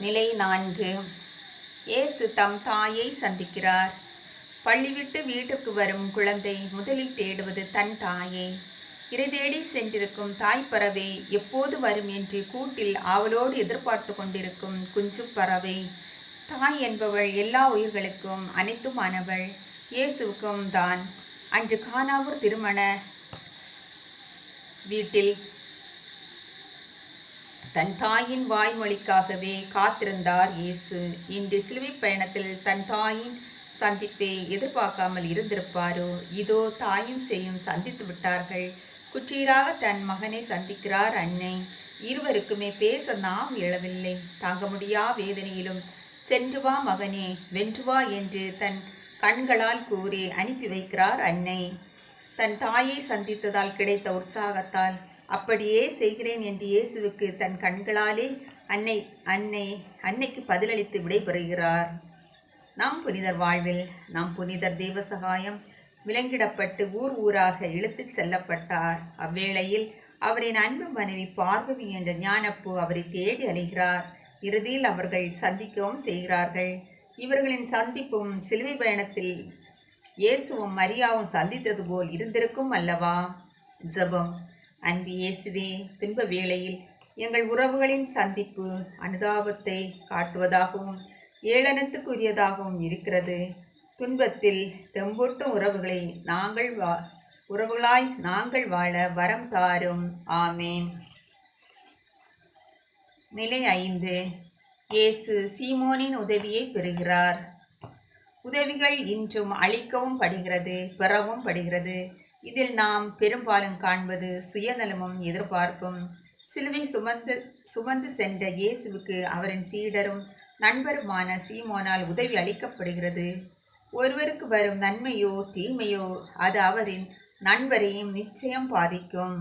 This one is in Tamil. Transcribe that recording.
நிலை 4. இயேசு தம் தாயை சந்திக்கிறார். பள்ளி விட்டு வீட்டிற்கு வரும் குழந்தை முதலில் தேடுவது தன் தாயை. இறை தேடி சென்றிருக்கும் தாய்ப்பறவை எப்போது வரும் என்று கூட்டில் ஆவலோடு எதிர்பார்த்து கொண்டிருக்கும் குஞ்சு பறவை. தாய் என்பவள் எல்லா உயிர்களுக்கும் அனைத்துமானவள். இயேசுவுக்கும் தான். அன்று கானாவூர் திருமண வீட்டில் தன் தாயின் வாய்மொழிக்காகவே காத்திருந்தார் இயேசு. இன்று சிலுவை பயணத்தில் தன் தாயின் சந்திப்பை எதிர்பார்க்காமல் இருந்திருப்பாரோ? இதோ தாயும் சேயும் சந்தித்து விட்டார்கள். குற்றீராக தன் மகனை சந்திக்கிறார் அன்னை. இருவருக்குமே பேச நாவு எழவில்லை. தாங்க முடியா வேதனையிலும் சென்று வா மகனே, வென்று வா என்று தன் கண்களால் கூறி அனுப்பி வைக்கிறார் அன்னை. தன் தாயை சந்தித்ததால் கிடைத்த உற்சாகத்தால் அப்படியே செய்கிறேன் என்று இயேசுவுக்கு தன் கண்களாலே அன்னைக்கு பதிலளித்து விடைபெறுகிறார். நம் புனிதர் வாழ்வில் நம் புனிதர் தேவசகாயம் விலங்கிடப்பட்டு ஊர் ஊராக இழுத்துச் செல்லப்பட்டார். அவ்வேளையில் அவரின் அன்பு மனைவி பார்கவி என்ற ஞானப்பூ அவரை தேடி அலைகிறார். இறுதியில் அவர்கள் சந்திக்கவும் செய்கிறார்கள். இவர்களின் சந்திப்பும் சிலுவை பயணத்தில் இயேசுவும் மரியாவும் சந்தித்தது போல் இருந்திருக்கும் அல்லவா? ஜெபம். அன்பு இயேசுவே, துன்ப வேளையில் எங்கள் உறவுகளின் சந்திப்பு அனுதாபத்தை காட்டுவதாகவும் ஏளனத்துக்குரியதாகவும் இருக்கிறது. துன்பத்தில் தெம்பூட்டும் உறவுகளாய் நாங்கள் வாழ வரம் தாரும். ஆமேன். நிலை 5. இயேசு சீமோனின் உதவியை பெறுகிறார். உதவிகள் இன்றும் அளிக்கவும் படுகிறது, பெறவும் படுகிறது. இதில் நாம் பெரும்பாலும் காண்பது சுயநலமும் எதிர்பார்ப்பும். சிலுவை சுமந்து சென்ற இயேசுவுக்கு அவரின் சீடரும் நண்பருமான சீமோனால் உதவி அளிக்கப்படுகிறது. ஒருவருக்கு வரும் நன்மையோ தீமையோ அது அவரின் நண்பரையும் நிச்சயம் பாதிக்கும்.